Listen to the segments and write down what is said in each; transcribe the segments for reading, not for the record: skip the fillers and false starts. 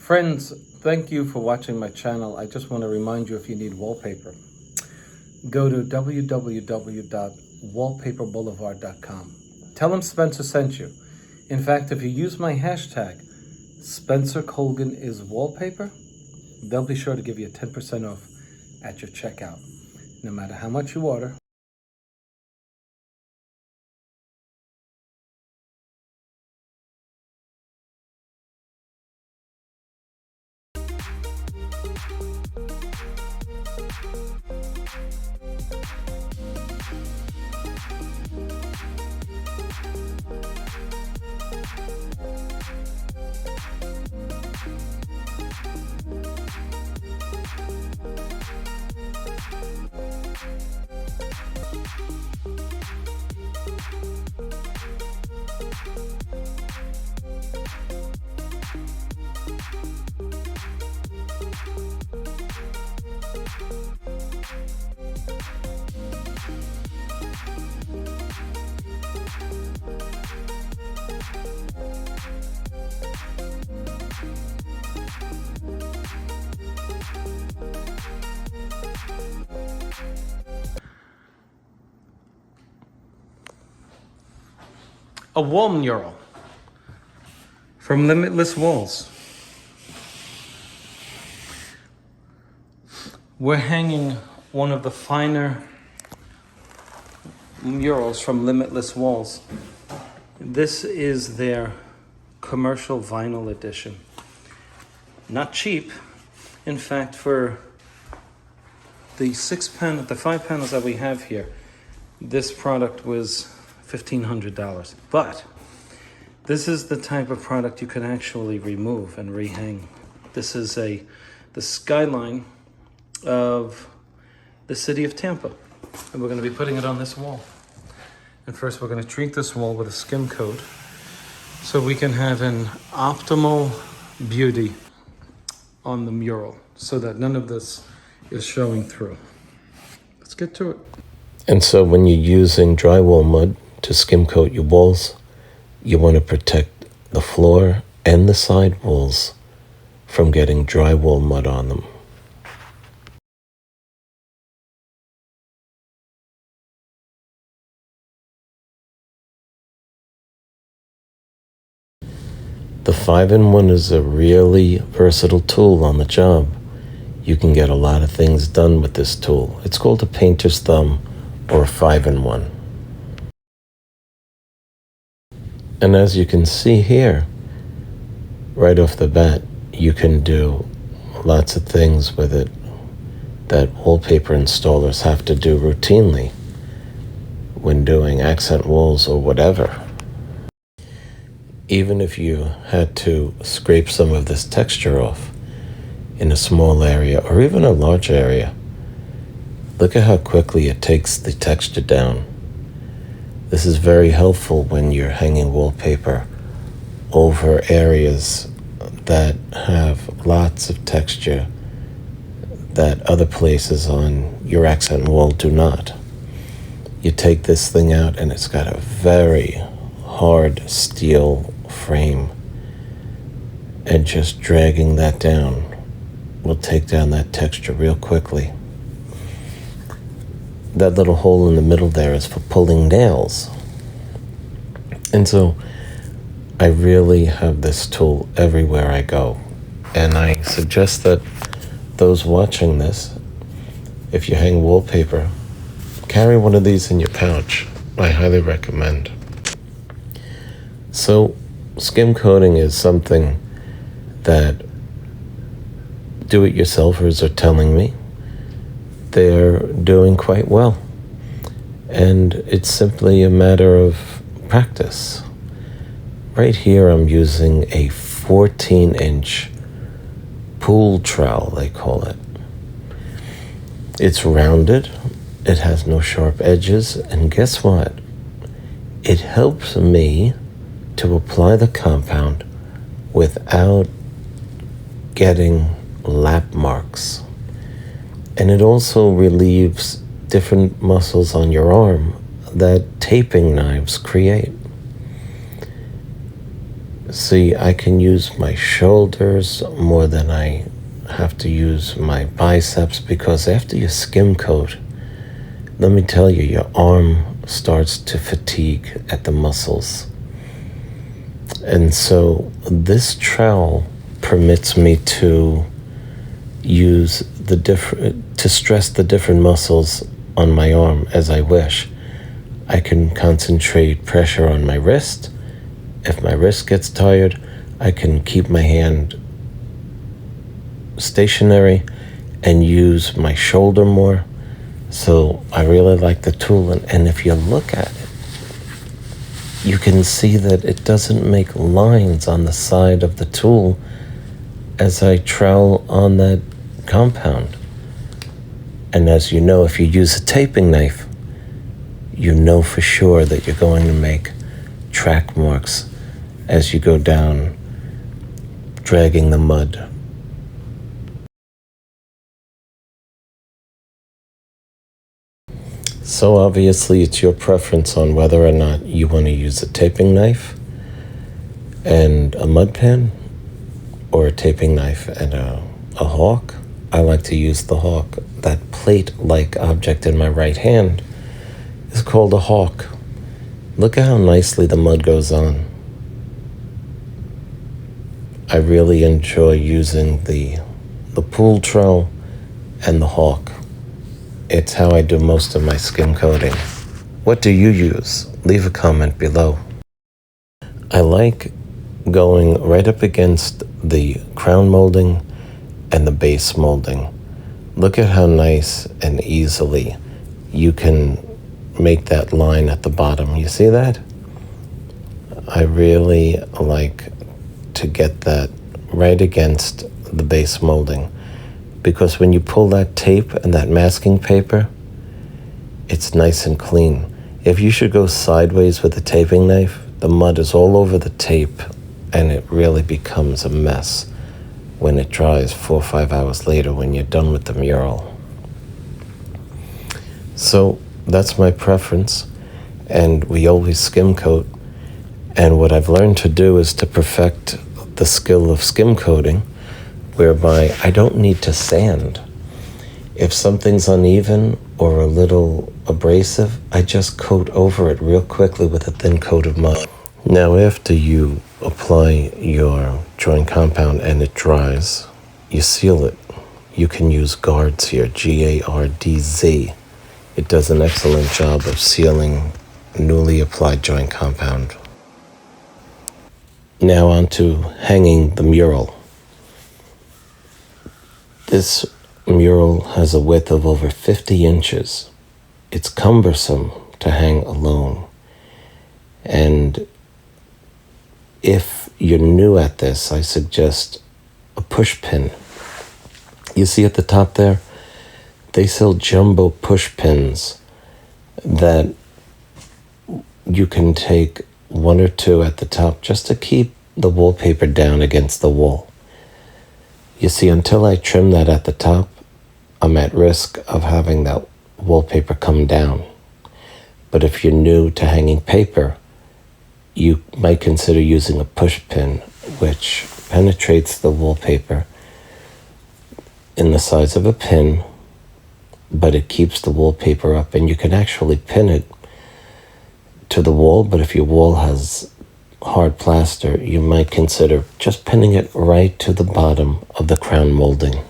Friends, thank you for watching my channel. I just want to remind you, if you need wallpaper, go to www.wallpaperboulevard.com. Tell them Spencer sent you. In fact, if you use my hashtag, Spencer Colgan is wallpaper, they'll be sure to give you 10% off at your checkout, no matter how much you order. A wall mural from Limitless Walls. We're hanging one of the finer murals from Limitless Walls. This is their commercial vinyl edition. Not cheap. In fact, for the 5 panels that we have here, this product was $1,500. But this is the type of product you can actually remove and rehang. This is the skyline of the city of Tampa, and we're going to be putting it on this wall. And first we're going to treat this wall with a skim coat so we can have an optimal beauty on the mural so that none of this is showing through. Let's get to it. And so when you're using drywall mud to skim coat your walls, you want to protect the floor and the side walls from getting drywall mud on them. The 5-in-1 is a really versatile tool on the job. You can get a lot of things done with this tool. It's called a painter's thumb or a 5-in-1. And as you can see here, right off the bat, you can do lots of things with it that wallpaper installers have to do routinely when doing accent walls or whatever. Even if you had to scrape some of this texture off in a small area or even a large area, look at how quickly it takes the texture down. This is very helpful when you're hanging wallpaper over areas that have lots of texture that other places on your accent wall do not. You take this thing out and it's got a very hard steel frame, and just dragging that down will take down that texture real quickly. That little hole in the middle there is for pulling nails. And so I really have this tool everywhere I go. And I suggest that those watching this, if you hang wallpaper, carry one of these in your pouch. I highly recommend. So skim coating is something that do-it-yourselfers are telling me they're doing quite well. And it's simply a matter of practice. Right here I'm using a 14-inch pool trowel, they call it. It's rounded, it has no sharp edges, and guess what? It helps me to apply the compound without getting lap marks. And it also relieves different muscles on your arm that taping knives create. See, I can use my shoulders more than I have to use my biceps, because after you skim coat, let me tell you, your arm starts to fatigue at the muscles. And so this trowel permits me to use to stress the different muscles on my arm as I wish. I can concentrate pressure on my wrist. If my wrist gets tired, I can keep my hand stationary and use my shoulder more. So I really like the tool, and if you look at it, you can see that it doesn't make lines on the side of the tool as I trowel on that compound. And as you know, if you use a taping knife, you know for sure that you're going to make track marks as you go down, dragging the mud. So obviously it's your preference on whether or not you want to use a taping knife and a mud pen, or a taping knife and a hawk. I like to use the hawk. That plate-like object in my right hand is called a hawk. Look at how nicely the mud goes on. I really enjoy using the pool trowel and the hawk. It's how I do most of my skim coating. What do you use? Leave a comment below. I like going right up against the crown molding and the base molding. Look at how nice and easily you can make that line at the bottom. You see that? I really like to get that right against the base molding, because when you pull that tape and that masking paper, it's nice and clean. If you should go sideways with a taping knife, the mud is all over the tape and it really becomes a mess when it dries 4 or 5 hours later when you're done with the mural. So that's my preference, and we always skim coat. And what I've learned to do is to perfect the skill of skim coating, whereby I don't need to sand. If something's uneven or a little abrasive, I just coat over it real quickly with a thin coat of mud. Now, after you apply your joint compound and it dries, you seal it. You can use guards here, G-A-R-D-Z. It does an excellent job of sealing newly applied joint compound. Now on to hanging the mural. This mural has a width of over 50 inches. It's cumbersome to hang alone. And if you're new at this, I suggest a push pin. You see at the top there, they sell jumbo push pins that you can take 1 or 2 at the top just to keep the wallpaper down against the wall. You see, until I trim that at the top, I'm at risk of having that wallpaper come down. But if you're new to hanging paper, you might consider using a push pin, which penetrates the wallpaper in the size of a pin, but it keeps the wallpaper up, and you can actually pin it to the wall. But if your wall has hard plaster, you might consider just pinning it right to the bottom of the crown molding.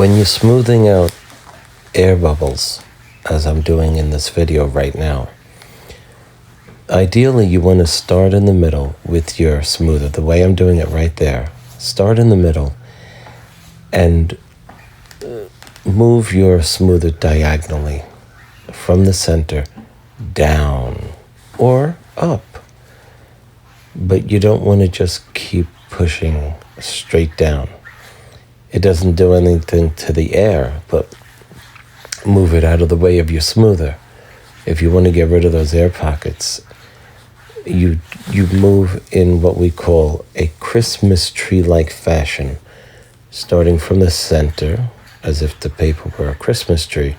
When you're smoothing out air bubbles, as I'm doing in this video right now, ideally you want to start in the middle with your smoother, the way I'm doing it right there. Start in the middle and move your smoother diagonally from the center down or up. But you don't want to just keep pushing straight down. It doesn't do anything to the air, but move it out of the way of your smoother. If you want to get rid of those air pockets, you move in what we call a Christmas tree-like fashion, starting from the center, as if the paper were a Christmas tree,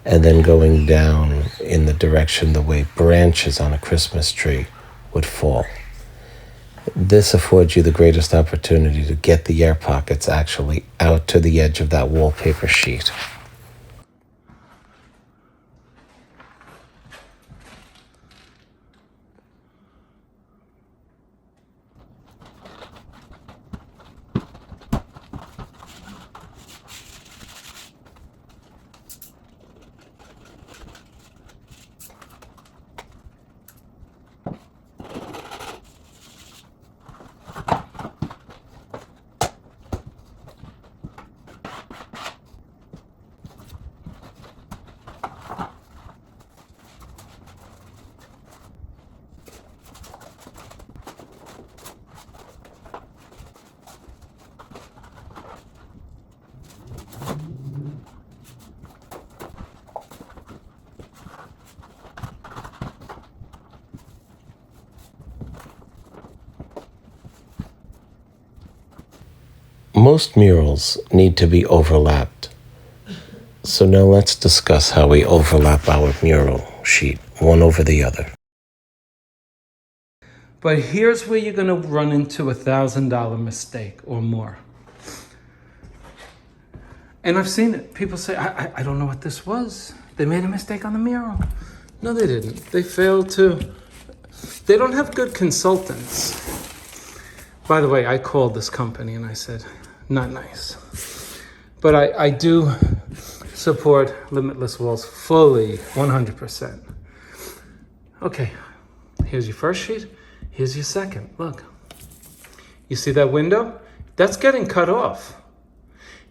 and then going down in the direction the way branches on a Christmas tree would fall. This affords you the greatest opportunity to get the air pockets actually out to the edge of that wallpaper sheet. Most murals need to be overlapped. So now let's discuss how we overlap our mural sheet, one over the other. But here's where you're going to run into $1,000 mistake or more. And I've seen it. People say, I don't know what this was. They made a mistake on the mural. No, they didn't. They failed to. They don't have good consultants. By the way, I called this company and I said, not nice. But I do support Limitless walls fully, 100%. Okay, here's your first sheet. Here's your second. Look. You see that window? That's getting cut off.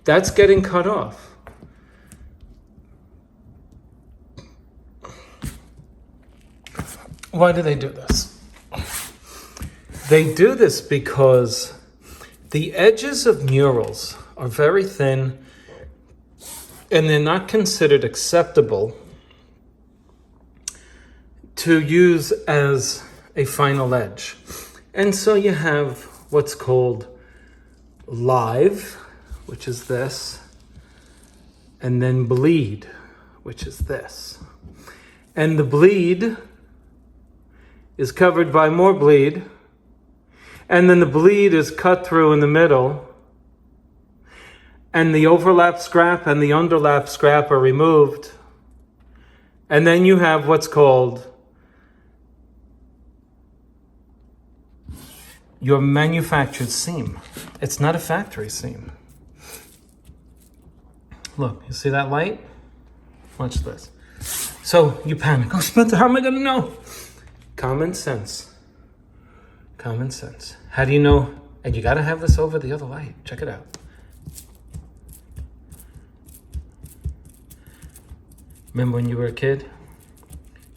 That's getting cut off. Why do they do this? They do this because the edges of murals are very thin and they're not considered acceptable to use as a final edge. And so you have what's called live, which is this, and then bleed, which is this. And the bleed is covered by more bleed, and then the bleed is cut through in the middle, and the overlap scrap and the underlap scrap are removed, and then you have what's called your manufactured seam. It's not a factory seam. Look, you see that light? Watch this. So you panic. Oh, Spencer, how am I going to know? Common sense. Common sense. How do you know? And you got to have this over the other light. Check it out. Remember when you were a kid?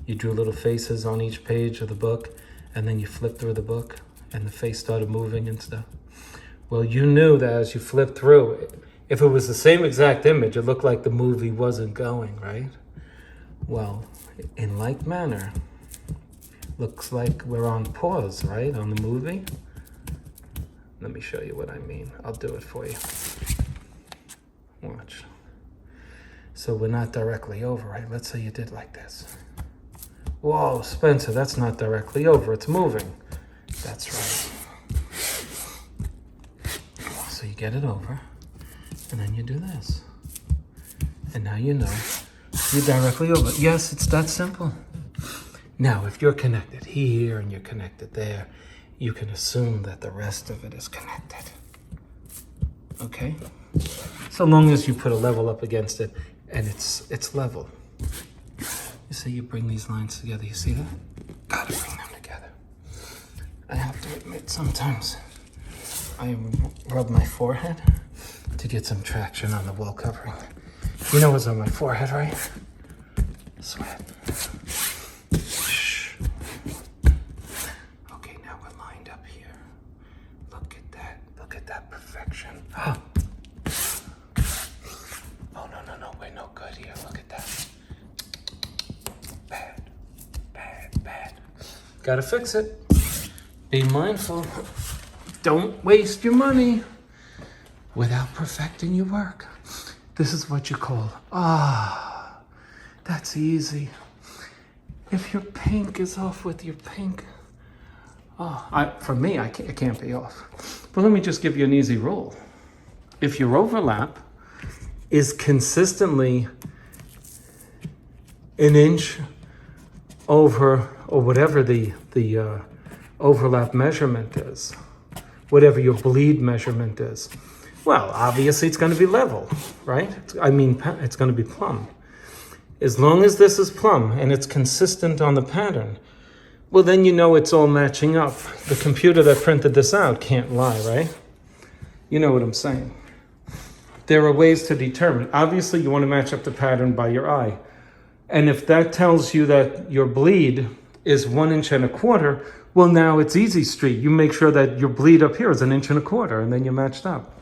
You drew little faces on each page of the book, and then you flipped through the book, and the face started moving and stuff. Well, you knew that as you flipped through it, if it was the same exact image, it looked like the movie wasn't going, right? Well, in like manner, looks like we're on pause, right, on the movie? Let me show you what I mean. I'll do it for you. Watch. So we're not directly over, right? Let's say you did like this. Whoa, Spencer, that's not directly over. It's moving. That's right. So you get it over, and then you do this. And now you know you're directly over. Yes, it's that simple. Now, if you're connected here and you're connected there, you can assume that the rest of it is connected. okay? So long as you put a level up against it and it's level. You see, you bring these lines together, you see that? Gotta bring them together. I have to admit, sometimes I rub my forehead to get some traction on the wall covering. You know what's on my forehead, right? Sweat. Shh. Okay, now we're lined up here. Look at that. Look at that perfection. Oh, no, we're no good here. Look at that. Bad. Gotta fix it. Be mindful. Don't waste your money without perfecting your work. This is what you call, that's easy. If your pink is off with your pink, for me, it can't be off. But let me just give you an easy rule. If your overlap is consistently an inch over, or whatever the overlap measurement is, whatever your bleed measurement is, well, obviously it's going to be level, right? I mean, it's going to be plumb. As long as this is plumb and it's consistent on the pattern, well, then you know it's all matching up. The computer that printed this out can't lie, right? You know what I'm saying. There are ways to determine. Obviously, you want to match up the pattern by your eye. And if that tells you that your bleed is 1.25 inches, well, now it's easy street. You make sure that your bleed up here is 1.25 inches, and then you're matched up.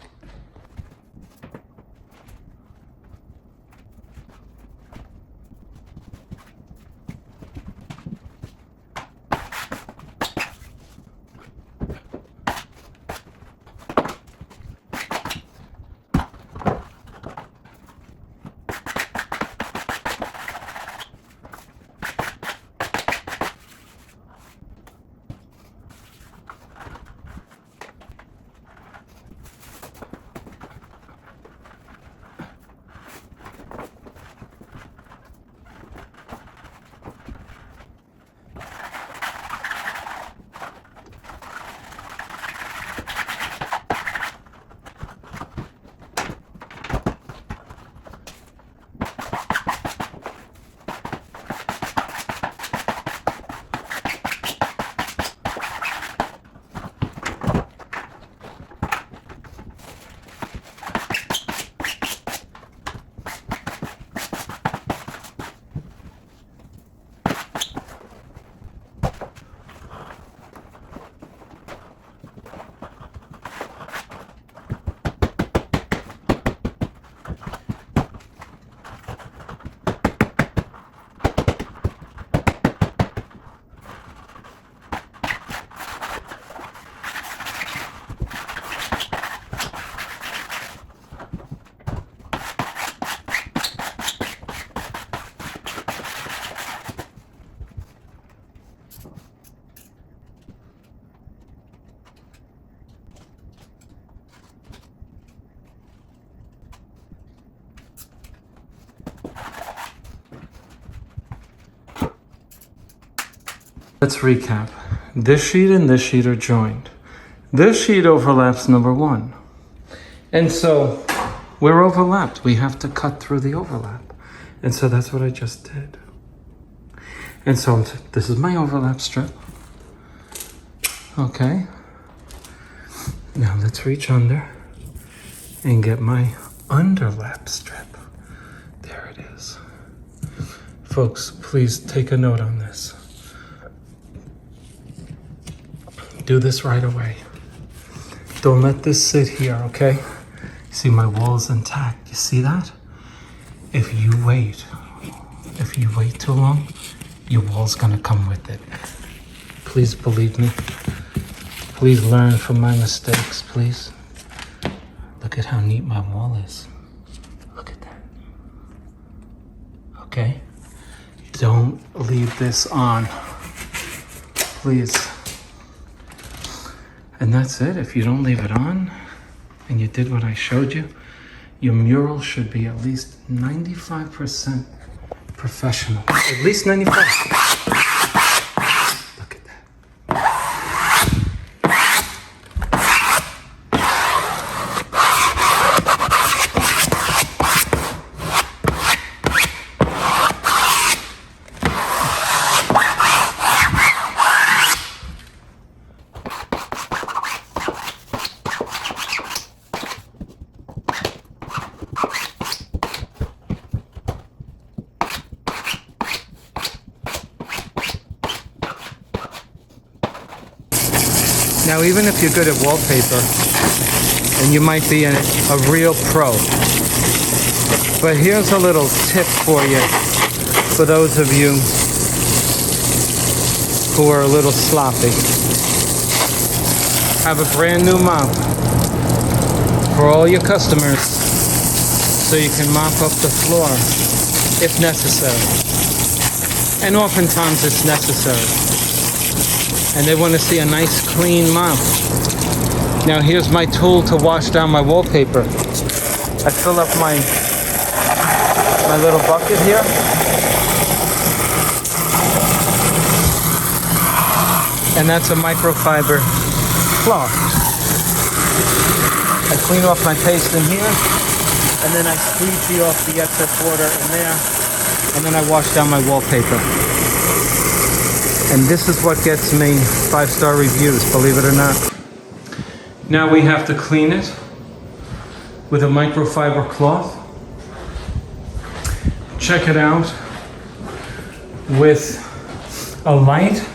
Let's recap. This sheet and this sheet are joined. This sheet overlaps number 1. And so we're overlapped. We have to cut through the overlap. And so that's what I just did. And so this is my overlap strip. Okay. Now let's reach under and get my underlap strip. There it is. Folks, please take a note on this. Do this right away. Don't let this sit here, okay? See, my wall's intact. You see that? If you wait too long, your wall's gonna come with it. Please believe me. Please learn from my mistakes, please. Look at how neat my wall is. Look at that. Okay? Don't leave this on. Please. And that's it. If you don't leave it on and you did what I showed you, your mural should be at least 95% professional. At least 95. Look at that. Now, even if you're good at wallpaper, and you might be a real pro, but here's a little tip for you, for those of you who are a little sloppy. Have a brand new mop for all your customers so you can mop up the floor if necessary. And oftentimes it's necessary. And they want to see a nice clean mop. Now here's my tool to wash down my wallpaper. I fill up my little bucket here. And that's a microfiber cloth. I clean off my paste in here, and then I squeegee off the excess water in there, and then I wash down my wallpaper. And this is what gets me 5-star reviews, believe it or not. Now we have to clean it with a microfiber cloth. Check it out with a light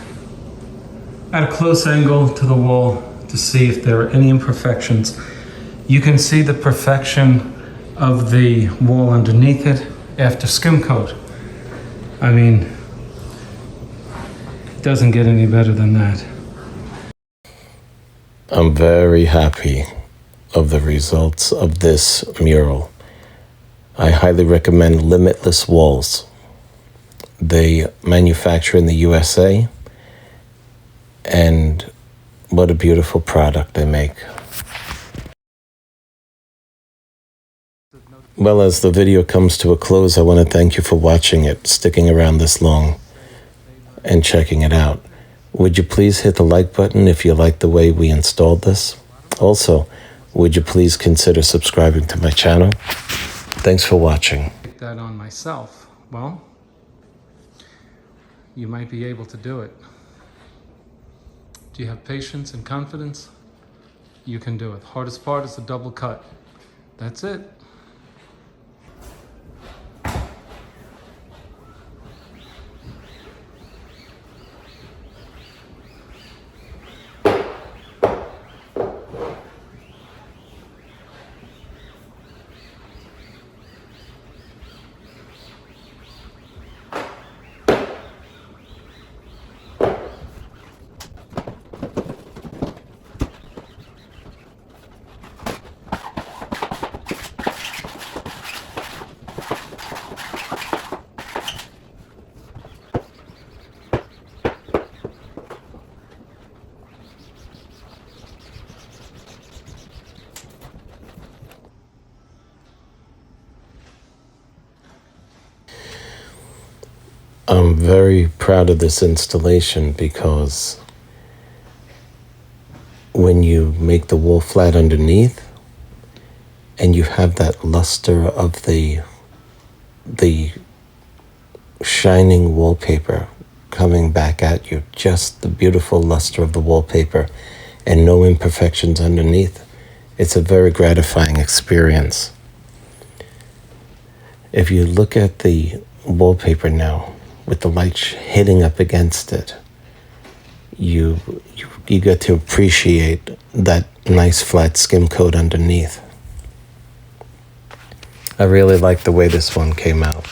at a close angle to the wall to see if there are any imperfections. You can see the perfection of the wall underneath it after skim coat. I mean, it doesn't get any better than that. I'm very happy of the results of this mural. I highly recommend Limitless walls. They manufacture in the USA, and what a beautiful product they make. Well, as the video comes to a close, I want to thank you for watching it, sticking around this long, and checking it out. Would you please hit the like button if you like the way we installed this? Also, would you please consider subscribing to my channel? Thanks for watching. Take that on myself. Well, you might be able to do it. Do you have patience and confidence? You can do it. Hardest part is the double cut. That's it. I'm very proud of this installation because when you make the wall flat underneath and you have that luster of the shining wallpaper coming back at you, just the beautiful luster of the wallpaper and no imperfections underneath, it's a very gratifying experience. If you look at the wallpaper now, with the light hitting up against it, you get to appreciate that nice flat skim coat underneath. I really like the way this one came out.